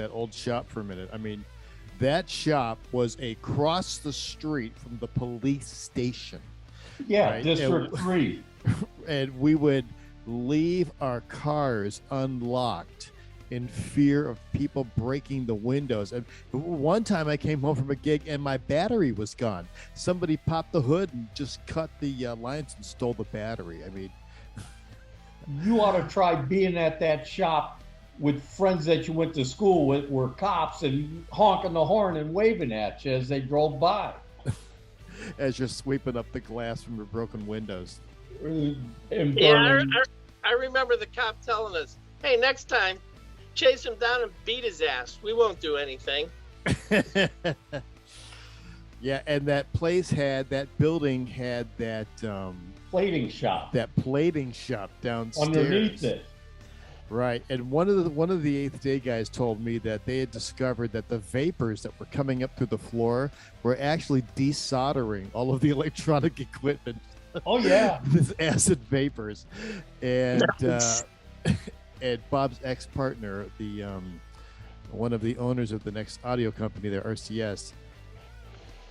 that old shop for a minute. I mean, that shop was across the street from the police station. Yeah, right? District 3. And we would leave our cars unlocked in fear of people breaking the windows. And one time I came home from a gig and my battery was gone. Somebody popped the hood and just cut the lines and stole the battery. I mean, you ought to try being at that shop with friends that you went to school with were cops and honking the horn and waving at you as they drove by. As you're sweeping up the glass from your broken windows. Yeah, I remember the cop telling us, hey, next time, chase him down and beat his ass. We won't do anything. Yeah, and that building had that plating shop. That plating shop downstairs. Underneath it. Right, and one of the Eighth Day guys told me that they had discovered that the vapors that were coming up through the floor were actually desoldering all of the electronic equipment. Oh yeah, this acid vapors, and and Bob's ex-partner, the one of the owners of the next audio company there, RCS,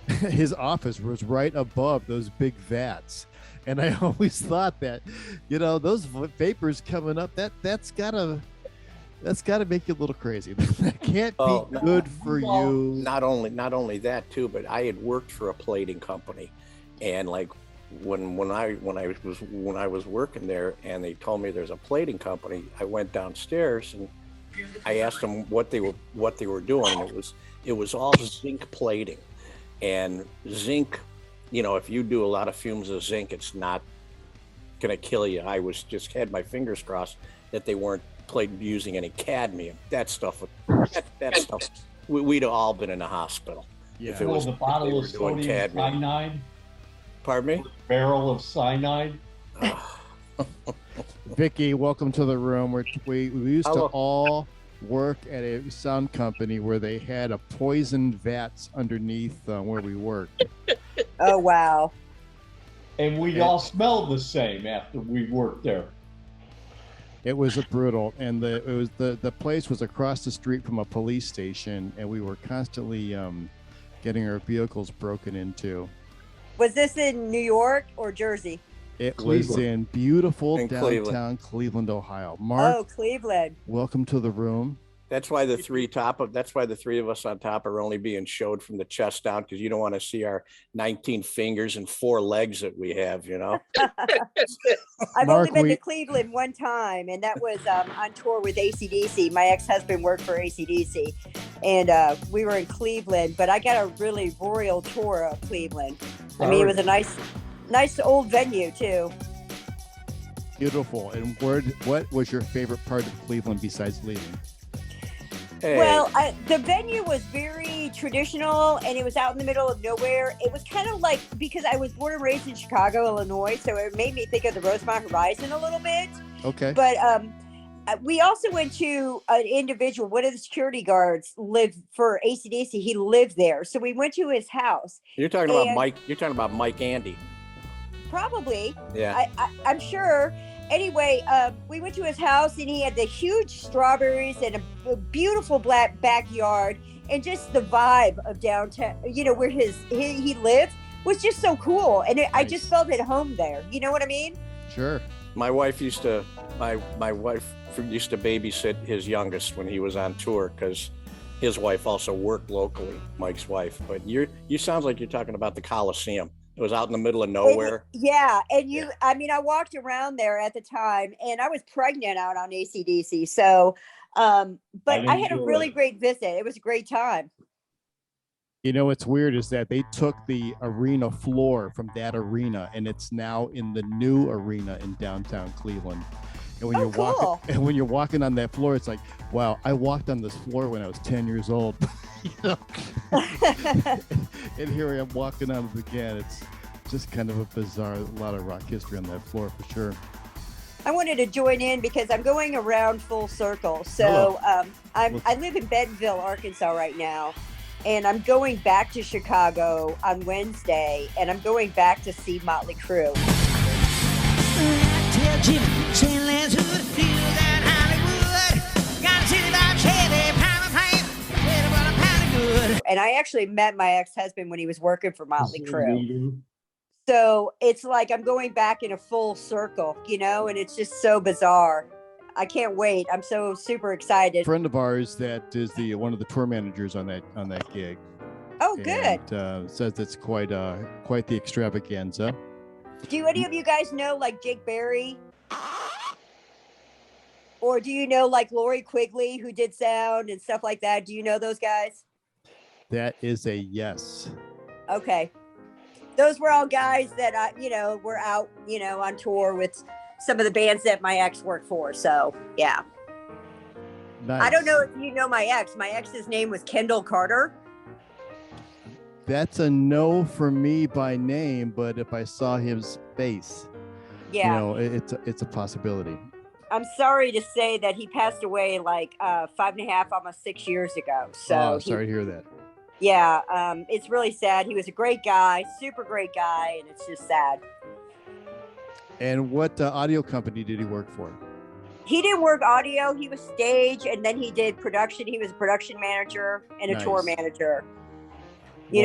his office was right above those big vats. And I always thought that, those vapors coming up, that's gotta make you a little crazy. That can't be good for you. Not only that too, but I had worked for a plating company, and like when I was working there, and they told me there's a plating company, I went downstairs and I asked them what they were doing. It was all zinc plating, and zinc. If you do a lot of fumes of zinc, it's not going to kill you. I had my fingers crossed that they weren't using any cadmium. That stuff, we'd have all been in the hospital. Yeah. If it was a bottle of sodium cyanide. Pardon me? Barrel of cyanide. Vicky, welcome to the room. We used to all work at a sound company where they had a poisoned vats underneath where we worked. Oh wow! And we all smelled the same after we worked there. It was brutal, and the place was across the street from a police station, and we were constantly getting our vehicles broken into. Was this in New York or Jersey? It was in beautiful downtown Cleveland, Ohio. Mark, oh, Cleveland! Welcome to the room. That's why the three of us on top are only being showed from the chest down, because you don't want to see our 19 fingers and 4 legs that we have. I've only been to Cleveland one time, and that was on tour with AC/DC. My ex-husband worked for AC/DC, and we were in Cleveland. But I got a really royal tour of Cleveland. I mean, it was a nice old venue too. Beautiful. And what was your favorite part of Cleveland besides leaving? Hey. Well, the venue was very traditional, and it was out in the middle of nowhere. It was kind of like, because I was born and raised in Chicago, Illinois, so it made me think of the Rosemont Horizon a little bit. Okay. But we also went to an individual, one of the security guards lived for AC/DC. He lived there, so we went to his house. You're talking about Mike. You're talking about Mike Andy. Probably. Yeah. I'm sure. Anyway, we went to his house, and he had the huge strawberries and a beautiful black backyard, and just the vibe of downtown, where he lived, was just so cool. And I just felt at home there. You know what I mean? Sure. My wife used to babysit his youngest when he was on tour, because his wife also worked locally, Mike's wife. But you sounds like you're talking about the Coliseum. It was out in the middle of nowhere. I walked around there at the time, and I was pregnant out on AC/DC. So, but I had a really great visit. It was a great time. What's weird is that they took the arena floor from that arena, and it's now in the new arena in downtown Cleveland. And when you're walking on that floor, it's like, wow, I walked on this floor when I was 10 years old. And here I am walking on it again. It's just kind of a bizarre, a lot of rock history on that floor for sure. I wanted to join in because I'm going around full circle. So I live in Bentonville, Arkansas right now, and I'm going back to Chicago on Wednesday, and I'm going back to see Motley Crue. Tell Jimmy, St. Lance, who feel that Hollywood, got a city about Chevy, pound of pain. And I actually met my ex-husband when he was working for Motley Crue. So it's like I'm going back in a full circle, and it's just so bizarre. I can't wait. I'm so super excited. A friend of ours that is one of the tour managers on that gig. Oh, good. And, says it's quite the extravaganza. Do any of you guys know like Jake Berry? Or do you know like Lori Quigley, who did sound and stuff like that? Do you know those guys? That is a yes. Okay. Those were all guys that, were out, on tour with some of the bands that my ex worked for. So, yeah. Nice. I don't know if you know my ex. My ex's name was Kendall Carter. That's a no for me by name, but if I saw his face, it's a possibility. I'm sorry to say that he passed away like 5.5, almost 6 years ago. So sorry to hear that. Yeah, it's really sad. He was a great guy, super great guy, and it's just sad. And what audio company did he work for? He didn't work audio. He was stage, and then he did production. He was a production manager and a tour manager. He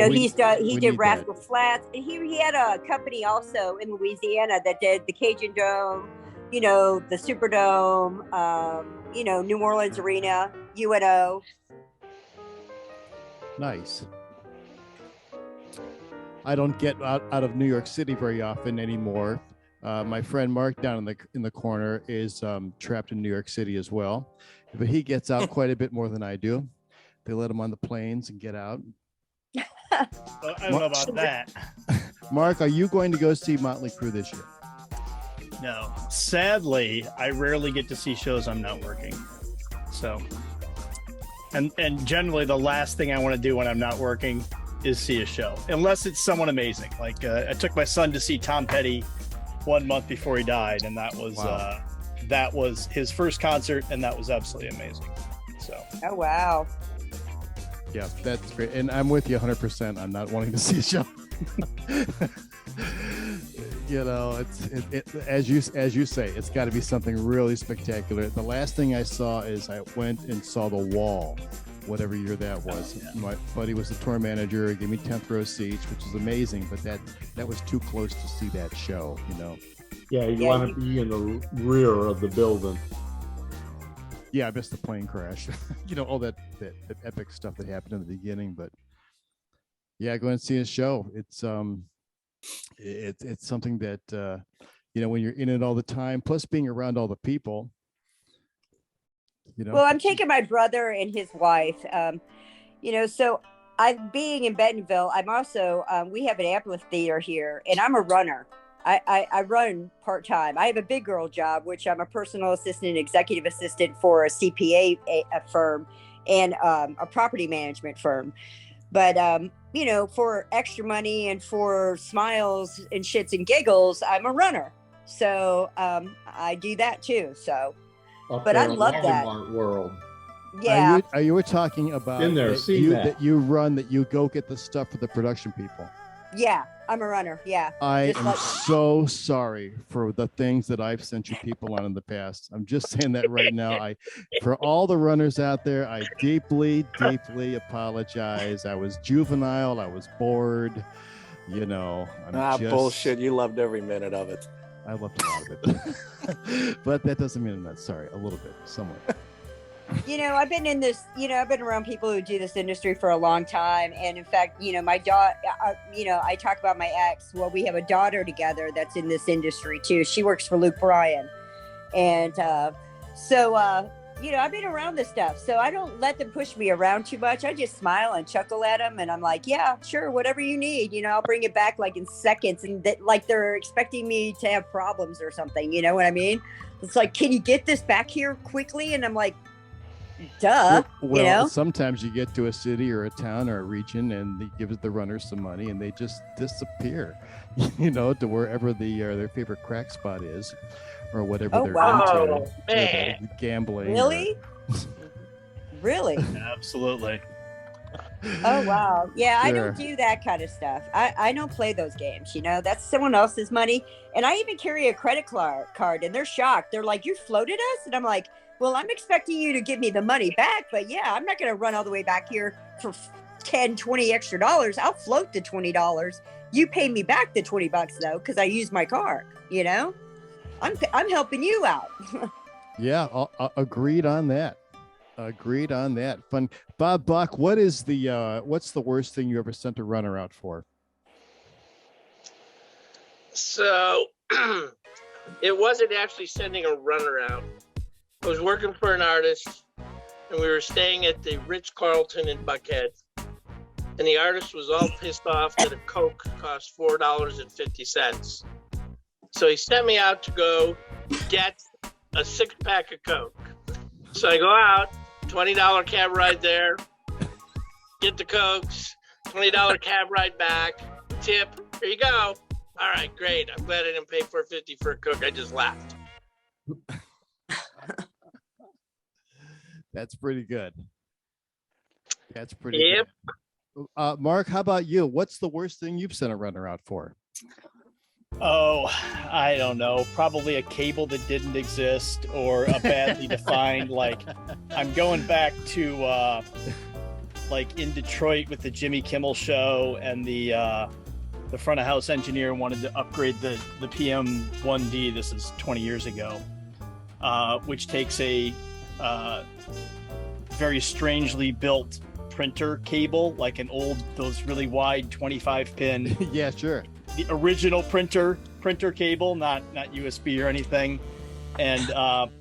did Rascal Flatts. And he had a company also in Louisiana that did the Cajun Dome, the Superdome, New Orleans Arena, UNO. Nice. I don't get out of New York City very often anymore. My friend Mark down in the corner is trapped in New York City as well, but he gets out quite a bit more than I do. They let him on the planes and get out. I don't know about that. Mark, are you going to go see Motley Crue this year? No. Sadly, I rarely get to see shows I'm not working. So, and generally the last thing I want to do when I'm not working is see a show, unless it's someone amazing. Like I took my son to see Tom Petty 1 month before he died, and that was his first concert, and that was absolutely amazing. So. Oh wow. Yeah, that's great. And I'm with you 100%. I'm not wanting to see a show. It's as you say, it's got to be something really spectacular. The last thing I saw is I went and saw The Wall, whatever year that was. Yeah. My buddy was the tour manager. He gave me 10th row seats, which was amazing, but that was too close to see that show, Yeah, you want to be in the rear of the building. Yeah, I missed the plane crash. All that epic stuff that happened in the beginning. But yeah, go and see a show. It's something that when you're in it all the time, plus being around all the people. Well, I'm taking my brother and his wife. So I'm being in Bentonville. I'm also we have an amphitheater here, and I'm a runner. I run part-time. I have a big girl job, which I'm a personal assistant and executive assistant for a CPA firm and a property management firm. But, for extra money and for smiles and shits and giggles, I'm a runner. So I do that too. So, but I love that. World. Yeah. Are you talking about in there, that you run, that you go get the stuff for the production people? Yeah, I'm a runner. Yeah. I am so sorry for the things that I've sent you people on in the past. I'm just saying that right now. For all the runners out there, I deeply, deeply apologize. I was juvenile. I was bored. Bullshit. You loved every minute of it. I loved a lot of it. But that doesn't mean I'm not sorry. A little bit, somewhat. I've been in this, I've been around people who do this industry for a long time. And in fact, my daughter, I talk about my ex. Well, we have a daughter together that's in this industry too. She works for Luke Bryan. And I've been around this stuff. So I don't let them push me around too much. I just smile and chuckle at them. And I'm like, yeah, sure, whatever you need. I'll bring it back like in seconds. And like they're expecting me to have problems or something. You know what I mean? It's like, can you get this back here quickly? And I'm like, duh. Well, sometimes you get to a city or a town or a region and they give the runners some money and they just disappear, to wherever their favorite crack spot is or whatever they're into. Man. Gambling. Really? Really? Absolutely. Oh, wow. Yeah, Sure. I don't do that kind of stuff. I don't play those games, That's someone else's money. And I even carry a credit card and they're shocked. They're like, you floated us? And I'm like, well, I'm expecting you to give me the money back, but yeah, I'm not going to run all the way back here for 10, 20 extra dollars, I'll float the $20. You pay me back the $20 though, because I use my car. You know, I'm helping you out. Yeah, agreed on that. Agreed on that. Fun. Bob Buck, what's the worst thing you ever sent a runner out for? So it wasn't actually sending a runner out. I was working for an artist, and we were staying at the Ritz-Carlton in Buckhead. And the artist was all pissed off that a Coke cost $4.50. So he sent me out to go get a 6-pack of Coke. So I go out, $20 cab ride there, get the Cokes, $20 cab ride back, tip, here you go. All right, great. I'm glad I didn't pay $4.50 for a Coke. I just laughed. That's pretty good. That's pretty Yep. good. Mark, how about you? What's the worst thing you've sent a runner out for? Oh, I don't know. Probably a cable that didn't exist, or a badly defined, like, I'm going back to like in Detroit with the Jimmy Kimmel show, and the front of house engineer wanted to upgrade the PM1D. This is 20 years ago, which takes a very strangely built printer cable, like those really wide 25 pin. Yeah, sure. The original printer cable, not USB or anything, and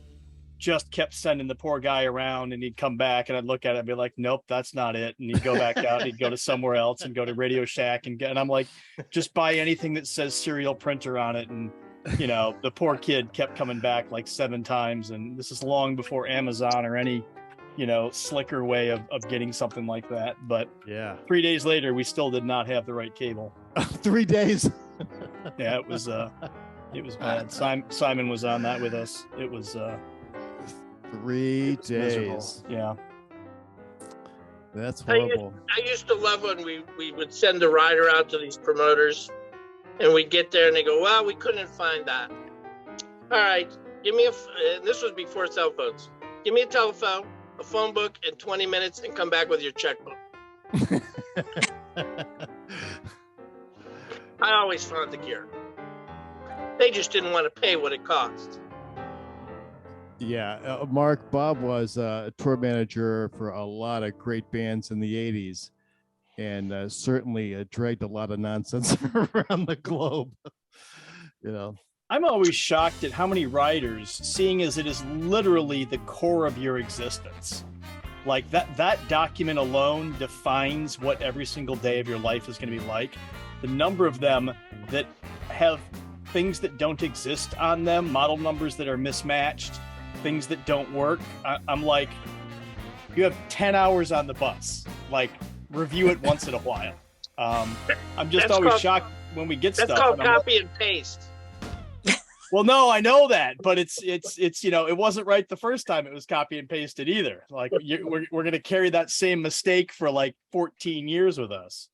just kept sending the poor guy around, and he'd come back and I'd look at it and be like, nope, that's not it. And he'd go back out and he'd go to somewhere else and go to Radio Shack and I'm like, just buy anything that says serial printer on it. And, you know, the poor kid kept coming back like 7 times. And this is long before Amazon or any, you know, slicker way of getting something like that. But yeah, 3 days later, we still did not have the right cable. 3 days. Yeah, it was bad. Simon was on that with us. It was 3 days. miserable. Yeah. That's horrible. I used to love when we would send a rider out to these promoters, and we'd get there and they go, well, we couldn't find that. All right, give me this was before cell phones. Give me a telephone, a phone book, and 20 minutes, and come back with your checkbook. I always found the gear. They just didn't want to pay what it cost. Yeah, Mark, Bob was a tour manager for a lot of great bands in the 80s, and certainly dragged a lot of nonsense around the globe. You know, I'm always shocked at how many riders, seeing as it is literally the core of your existence. Like that document alone defines what every single day of your life is going to be like. The number of them that have things that don't exist on them, model numbers that are mismatched, things that don't work. I'm like, you have 10 hours on the bus. Like, review it once in a while. I'm just always shocked when we get stuff. That's called copy and paste. Well, no, I know that, but it's you know, it wasn't right the first time it was copy and pasted either. Like, we're going to carry that same mistake for like 14 years with us.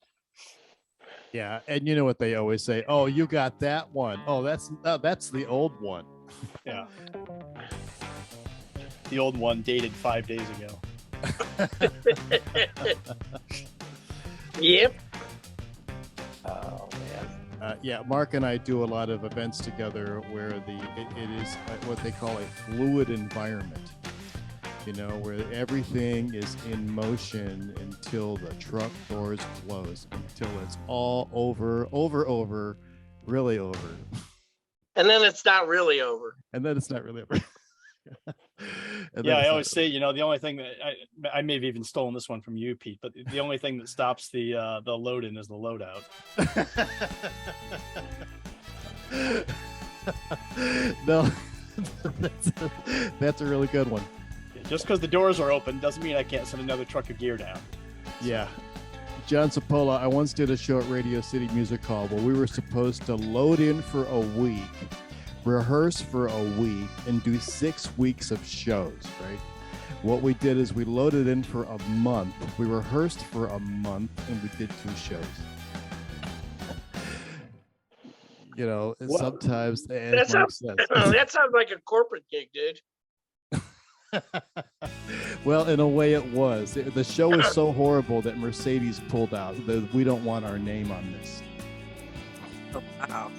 yeah, and you know what they always say? Oh, you got that one. Oh, that's the old one. Yeah. The old one dated 5 days ago. Yep. Oh man. Yeah, Mark and I do a lot of events together where it is what they call a fluid environment. You know, where everything is in motion until the truck doors close, until it's all over, really over. And then it's not really over. And then it's not really over. Yeah, I always say, you know, the only thing that I may have even stolen this one from you, Pete, but the only thing that stops the load in is the loadout. No, that's a really good one. Just because the doors are open doesn't mean I can't send another truck of gear down. Yeah. John Sapola, I once did a show at Radio City Music Hall where we were supposed to load in for a week, rehearse for a week, and do 6 weeks of shows, right? What we did is we loaded in for a month, we rehearsed for a month, and we did 2 shows. You know, sometimes, as Mark says, that sounds like a corporate gig, dude. Well, in a way, it was. The show was so horrible that Mercedes pulled out. We don't want our name on this. Oh, wow.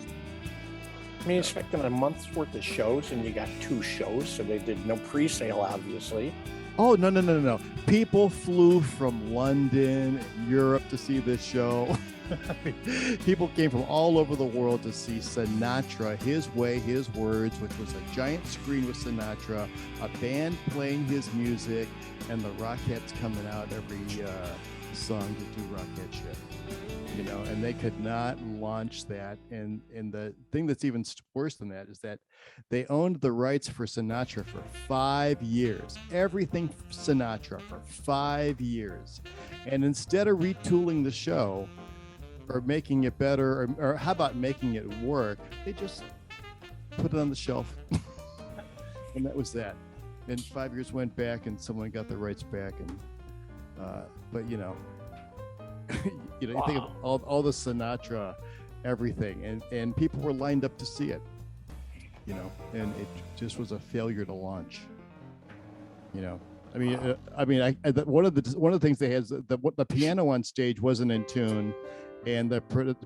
I mean, expecting a month's worth of shows, and you got 2 shows, so they did no pre-sale, obviously. Oh, no. People flew from London, Europe to see this show. I mean, people came from all over the world to see Sinatra, His Way, His Words, which was a giant screen with Sinatra, a band playing his music, and the Rockettes coming out every song to do Rockette shit. You know, and they could not launch that. And the thing that's even worse than that is that they owned the rights for Sinatra for 5 years. Everything Sinatra for 5 years. And instead of retooling the show or making it better, or how about making it work, they just put it on the shelf. And that was that. And 5 years went back and someone got the rights back. And but you know, you think of all the Sinatra, everything, and people were lined up to see it, you know, and it just was a failure to launch. You know, I mean, one of the things they had is the piano on stage wasn't in tune, and the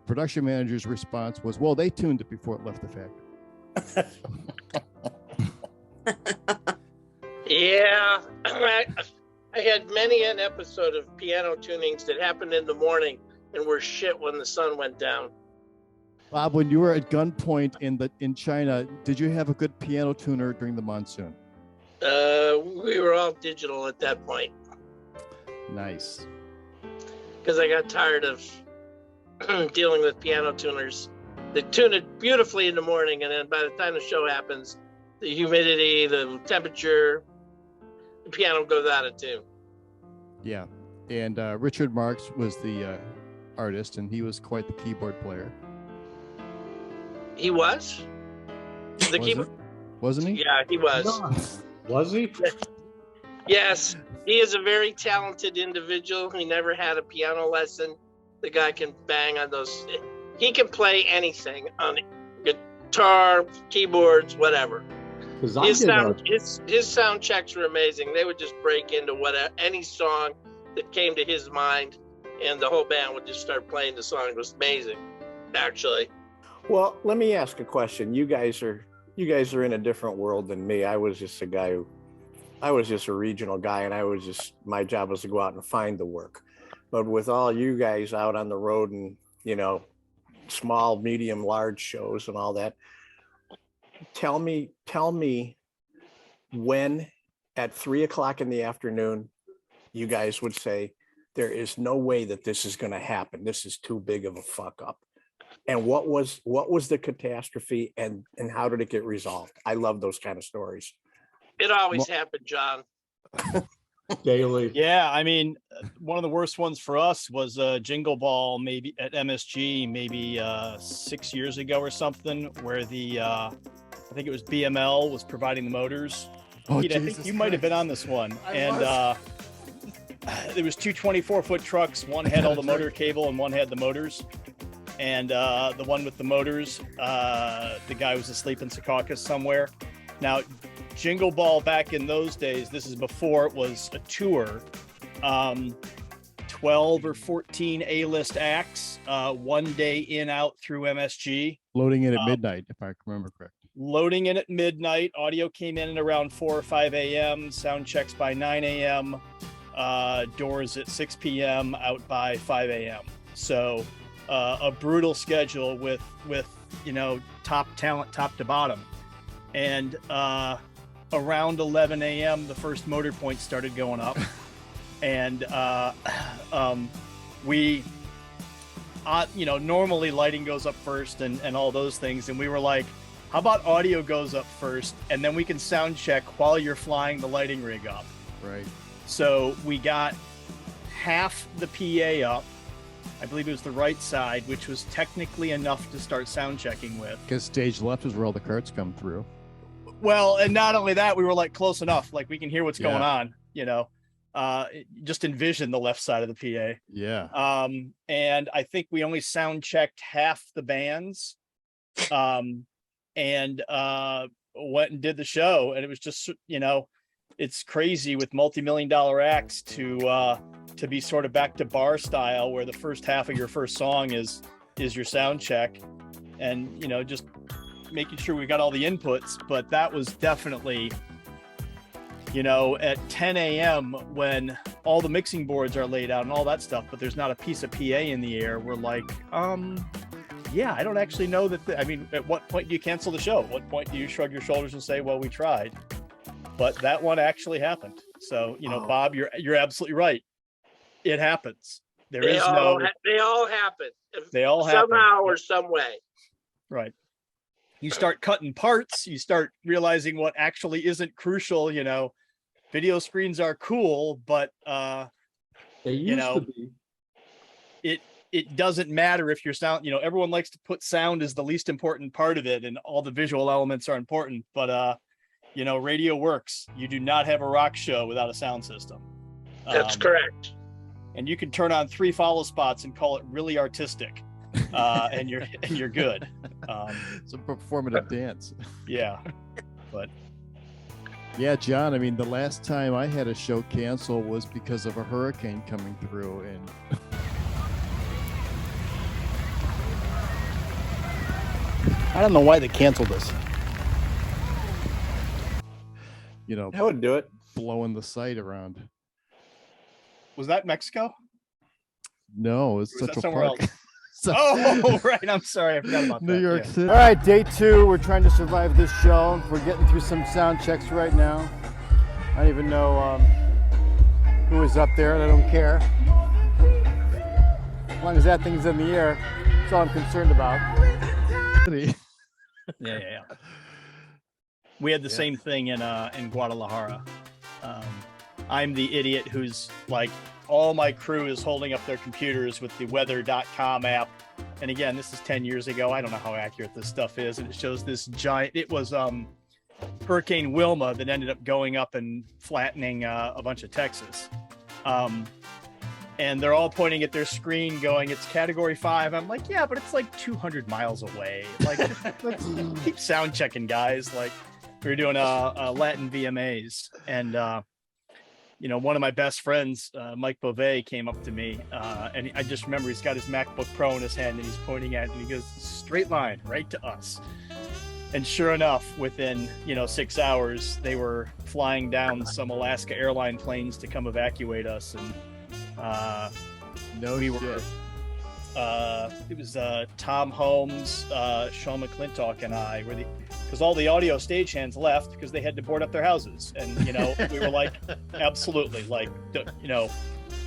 production manager's response was, "Well, they tuned it before it left the factory." Yeah. I had many an episode of piano tunings that happened in the morning and were shit when the sun went down. Bob, when you were at gunpoint in China, did you have a good piano tuner during the monsoon? We were all digital at that point. Nice. Because I got tired of dealing with piano tuners that tune it beautifully in the morning, and then by the time the show happens, the humidity, the temperature, the piano goes out of tune. Yeah, and Richard Marx was the artist, and he was quite the keyboard player. He was? The keyboard? Wasn't he? Yeah, he was. Was he? Yes, he is a very talented individual. He never had a piano lesson. The guy can bang on those. He can play anything on guitar, keyboards, whatever. His sound checks were amazing. They would just break into any song that came to his mind, and the whole band would just start playing the song. It was amazing, actually. Well, let me ask a question. You guys are in a different world than me. I was just a regional guy, and my job was to go out and find the work. But with all you guys out on the road and, you know, small, medium, large shows and all that, tell me when at 3:00 in the afternoon you guys would say, there is no way that this is going to happen. This is too big of a fuck up. And what was the catastrophe, and how did it get resolved? I love those kind of stories. It always happened, John. Daily. Yeah, I mean, one of the worst ones for us was Jingle Ball, maybe at MSG, maybe 6 years ago or something, where I think it was BML was providing the motors. Oh, Pete, I think you might have been on this one. There was 2 24-foot trucks. One had all the motor cable and one had the motors. And the one with the motors, the guy was asleep in Secaucus somewhere. Now, Jingle Ball back in those days, this is before it was a tour, 12 or 14 A-list acts, one day in, out through MSG. Loading in at midnight, if I remember correct. Loading in at midnight. Audio came in at around 4 or 5 a.m., sound checks by 9 a.m., doors at 6 p.m., out by 5 a.m. So a brutal schedule with you know, top talent, top to bottom. And around 11 a.m., the first motor point started going up. And we, you know, normally lighting goes up first and all those things. And we were like, how about audio goes up first, and then we can sound check while you're flying the lighting rig up. Right. So we got half the PA up. I believe it was the right side, which was technically enough to start sound checking with. Because stage left is where all the carts come through. Well, and not only that, we were like close enough, like we can hear what's going on, you know. Just envision the left side of the PA. Yeah. And I think we only sound checked half the bands. And went and did the show, and it was just, you know, it's crazy with multi-million-dollar acts to be sort of back to bar style, where the first half of your first song is your sound check, and just making sure we got all the inputs. But that was definitely, at 10 a.m. when all the mixing boards are laid out and all that stuff, but there's not a piece of PA in the air. We're like, yeah, I don't actually know that. At what point do you cancel the show? At what point do you shrug your shoulders and say, well, we tried? But that one actually happened. So, Bob, you're absolutely right. It happens. They all happen. They all happen. Somehow or some way. Right. You start cutting parts, you start realizing what actually isn't crucial. Video screens are cool, but they used to be. It doesn't matter if your sound, everyone likes to put sound as the least important part of it, and all the visual elements are important, but radio works. You do not have a rock show without a sound system. That's correct. And you can turn on 3 follow spots and call it really artistic, and you're good. It's a performative dance. Yeah, but yeah, John. The last time I had a show cancel was because of a hurricane coming through, and I don't know why they canceled us. I would do it. Blowing the site around. Was that Mexico? No, it's Central Park. Oh, right. I'm sorry. I forgot about New York City. All right, day 2. We're trying to survive this show. We're getting through some sound checks right now. I don't even know who is up there, and I don't care. As long as that thing's in the air, that's all I'm concerned about. Yeah. We had the same thing in Guadalajara. I'm the idiot who's like, all my crew is holding up their computers with the weather.com app. And again, this is 10 years ago. I don't know how accurate this stuff is. And it shows this giant, it was Hurricane Wilma that ended up going up and flattening a bunch of Texas. And they're all pointing at their screen going, it's category 5. I'm like, yeah, but it's like 200 miles away. Like, let's keep sound checking, guys. Like, we were doing Latin VMAs, and one of my best friends, Mike Beauvais, came up to me, and I just remember he's got his MacBook Pro in his hand, and he's pointing at it, and he goes, straight line right to us. And sure enough, within 6 hours, they were flying down some Alaska airline planes to come evacuate us, and it was Tom Holmes, Sean McClintock, and I were because all the audio stagehands left because they had to board up their houses, and we were like, absolutely, like,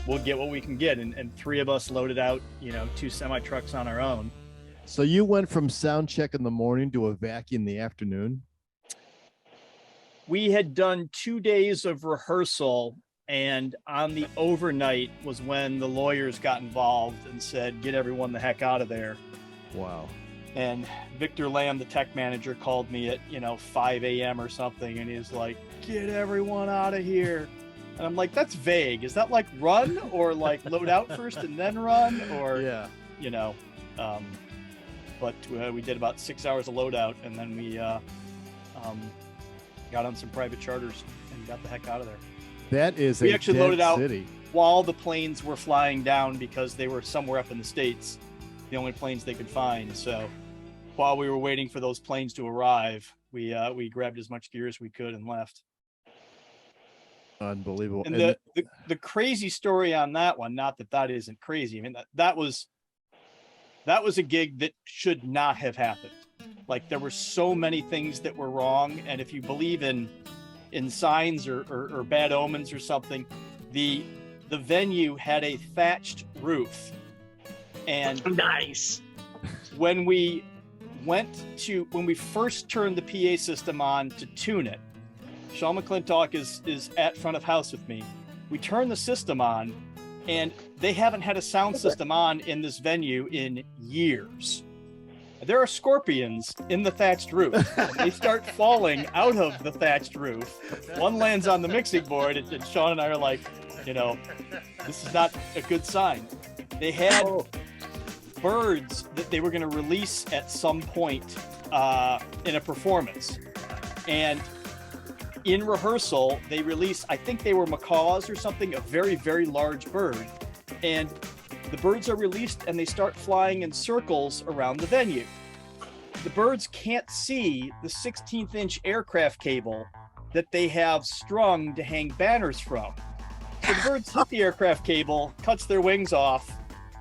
we'll get what we can get, and 3 of us loaded out 2 semi trucks on our own. So you went from sound check in the morning to a vacuum in the afternoon? We had done 2 days of rehearsal, and on the overnight was when the lawyers got involved and said, get everyone the heck out of there. Wow. And Victor Lamb, the tech manager, called me at 5 a.m. or something, and he's like, get everyone out of here. And I'm like, that's vague. Is that like run, or like load out first and then run, or yeah, but we did about 6 hours of loadout, and then we got on some private charters and got the heck out of there. That is we a actually dead loaded out city. While the planes were flying down, because they were somewhere up in the States, the only planes they could find. So while we were waiting for those planes to arrive, we grabbed as much gear as we could and left. Unbelievable. And the crazy story on that one, not that isn't crazy. I mean, that was a gig that should not have happened. Like, there were so many things that were wrong, and if you believe in signs or bad omens or something, the venue had a thatched roof, and nice. When we first turned the PA system on to tune it, Sean McClintock is at front of house with me. We turned the system on, and they haven't had a sound system on in this venue in years. There are scorpions in the thatched roof. They start falling out of the thatched roof. One lands on the mixing board, and Sean and I are like, this is not a good sign. They had birds that they were going to release at some point in a performance. And in rehearsal, they release, I think they were macaws or something, a very, very large bird. And the birds are released and they start flying in circles around the venue. The birds can't see the 16th-inch aircraft cable that they have strung to hang banners from. So the birds hit the aircraft cable, cuts their wings off,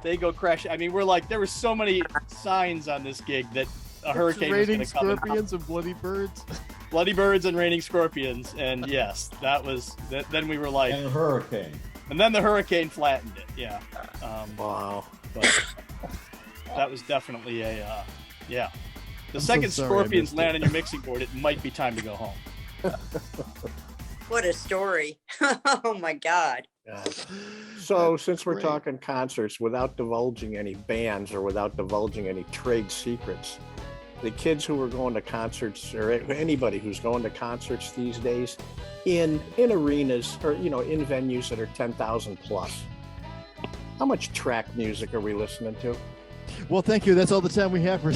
they go crash. I mean, we're like, there were so many signs on this gig that a hurricane was going to come. Raining scorpions and bloody birds. Bloody birds and raining scorpions. And yes, that was, then we were like. And a hurricane. And then the hurricane flattened it, yeah. Wow. But that was definitely a, yeah. The I'm so second sorry I scorpions missed land it. on your mixing board, it might be time to go home. What a story. Oh my God. Yeah. So since we're great. talking concerts, without divulging any bands or without divulging any trade secrets, the kids who are going to concerts, or anybody who's going to concerts these days in arenas or, you know, in venues that are 10,000 plus, how much track music are we listening to? Well, thank you. That's all the time we have for.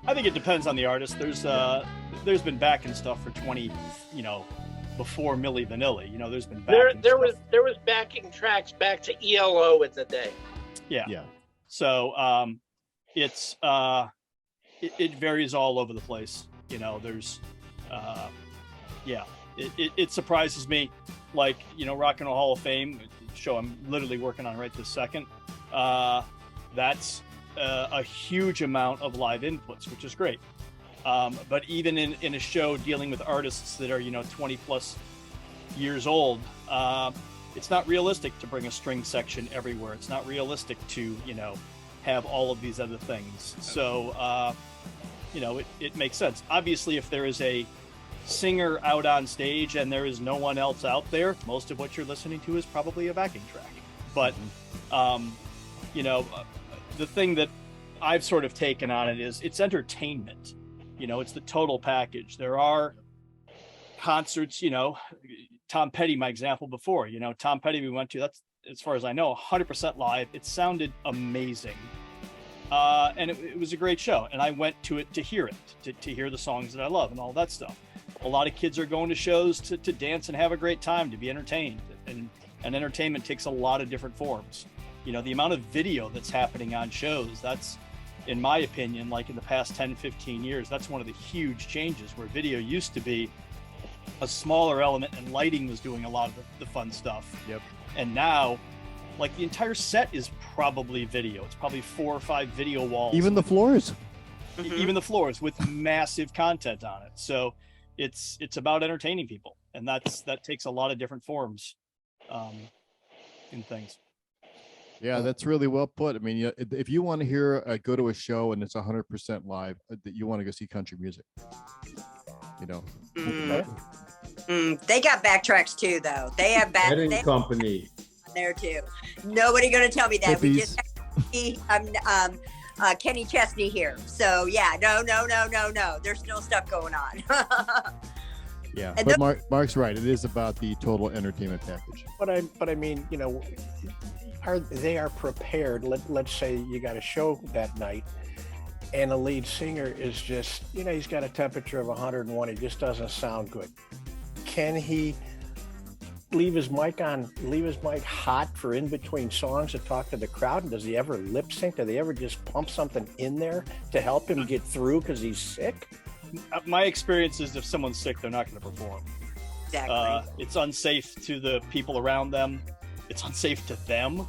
I think it depends on the artist. There's been backing stuff for 20, you know, before Milli Vanilli. You know, there's been backing There stuff. was backing tracks back to ELO in the day. Yeah. Yeah. So it's it varies all over the place. You know, there's yeah. It surprises me, like, you know, Rock and Roll Hall of Fame show I'm literally working on right this second. That's a huge amount of live inputs, which is great. But even in a show dealing with artists that are, you know, 20 plus years old, it's not realistic to bring a string section everywhere. It's not realistic to, you know, have all of these other things. So, you know, it makes sense. Obviously, if there is a singer out on stage and there is no one else out there, most of what you're listening to is probably a backing track. But, you know, the thing that I've sort of taken on it is it's entertainment. You know, it's the total package. There are concerts, you know, Tom Petty, my example before, you know, Tom Petty we went to, that's, as far as I know, 100% live. It sounded amazing. And it was a great show. And I went to it to hear it, to hear the songs that I love and all that stuff. A lot of kids are going to shows to dance and have a great time, to be entertained. And entertainment takes a lot of different forms. You know, the amount of video that's happening on shows, that's, in my opinion, like in the past 10, 15 years, that's one of the huge changes, where video used to be a smaller element and lighting was doing a lot of the fun stuff. Yep. And now, like, the entire set is probably video. It's probably 4 or 5 video walls. Even the floors. Even the floors with massive content on it. So it's about entertaining people. And that takes a lot of different forms in things. Yeah, that's really well put. I mean, if you want to hear, go to a show and it's 100% live, that you want to go see country music. You know. They got backtracks too, though. They have Heading they company. there too. Nobody gonna tell me that. We Hippies. just had Kenny Chesney here. So yeah, no. There's still stuff going on. Yeah, And but Mark's right. It is about the total entertainment package. But I mean, you know, they are prepared. Let's say you got a show that night and the lead singer is just, you know, he's got a temperature of 101. He just doesn't sound good. Can he leave his mic hot for in between songs to talk to the crowd? And does he ever lip sync? Do they ever just pump something in there to help him get through because he's sick? My experience is if someone's sick, they're not going to perform. Exactly. It's unsafe to the people around them. It's unsafe to them.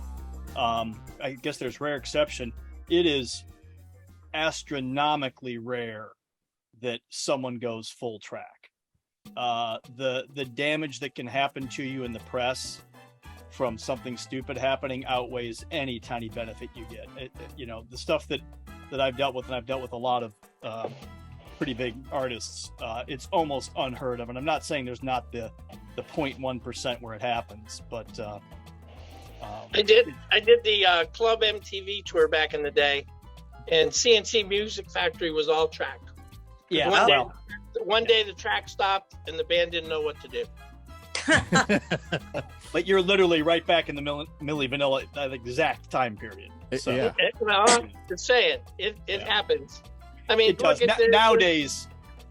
I guess there's rare exception. It is astronomically rare that someone goes full track. The damage that can happen to you in the press from something stupid happening outweighs any tiny benefit you get. You know, the stuff that I've dealt with, and I've dealt with a lot of pretty big artists, it's almost unheard of. And I'm not saying there's not the 0.1% where it happens, but I did the Club MTV tour back in the day, and CNC Music Factory was all track. yeah, One day the track stopped and the band didn't know what to do. but you're literally right back in the Milli Vanilli, that exact time period. So Yeah. Well, just saying, it happens. I mean, It does. look at Nowadays,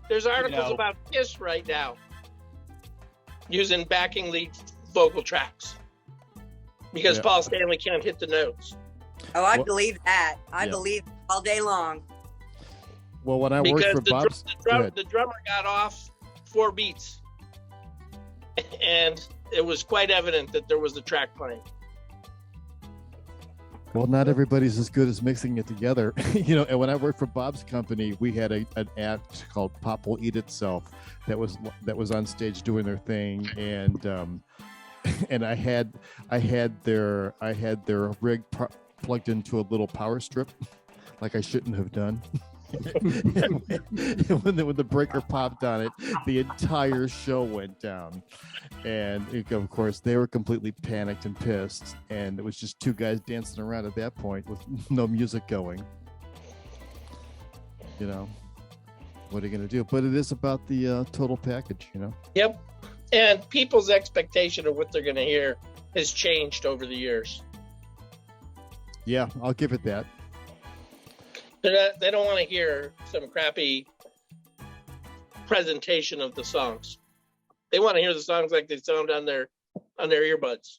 There's articles know. about Kiss right now using backing lead vocal tracks because Yeah. Paul Stanley can't hit the notes. Oh, I Well- believe that. I Yeah. believe it all day long. Well, when I worked Because for Bob's, go ahead. the drummer got off 4 beats, and it was quite evident that there was a track playing. Well, not everybody's as good as mixing it together, you know. And when I worked for Bob's company, we had an act called "Pop Will Eat Itself" that was on stage doing their thing, and and I had their rig plugged into a little power strip, like I shouldn't have done. when the breaker popped on it, the entire show went down, and of course they were completely panicked and pissed, and it was just 2 guys dancing around at that point with no music going. You know, what are you gonna do? But it is about the total package, you know. Yep. And people's expectation of what they're going to hear has changed over the years. Yeah, I'll give it that. They don't want to hear some crappy presentation of the songs. They want to hear the songs like they sound on their earbuds.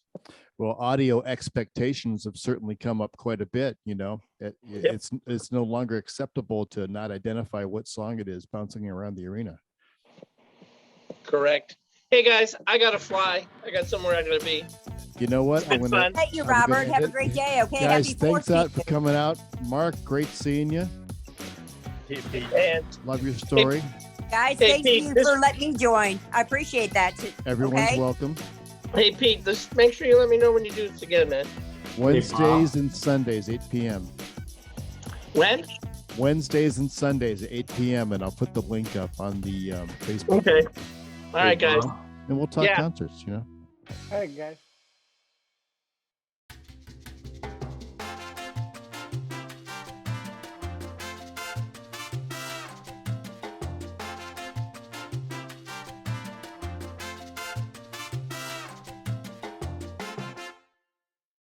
Well, audio expectations have certainly come up quite a bit. You know, it's no longer acceptable to not identify what song it is bouncing around the arena. Correct. Hey guys, I gotta fly. I got somewhere I gotta be. You know what? It's been fun. Thank you, I'm gonna Robert. end Have a it. great day. Okay. Guys, Happy thanks 4th out for coming out. Mark, great seeing you. And Love your story. Guys, Hey, thank Pete, you this- for letting me join. I appreciate that. Everyone's Okay. welcome. hey Pete, make sure you let me know when you do this again, man. Wednesdays and Sundays, 8 p.m. When? Wednesdays and Sundays at 8 p.m. And I'll put the link up on the Facebook. Okay. All right, guys. And we'll talk Yeah. concerts, you know. All right, guys.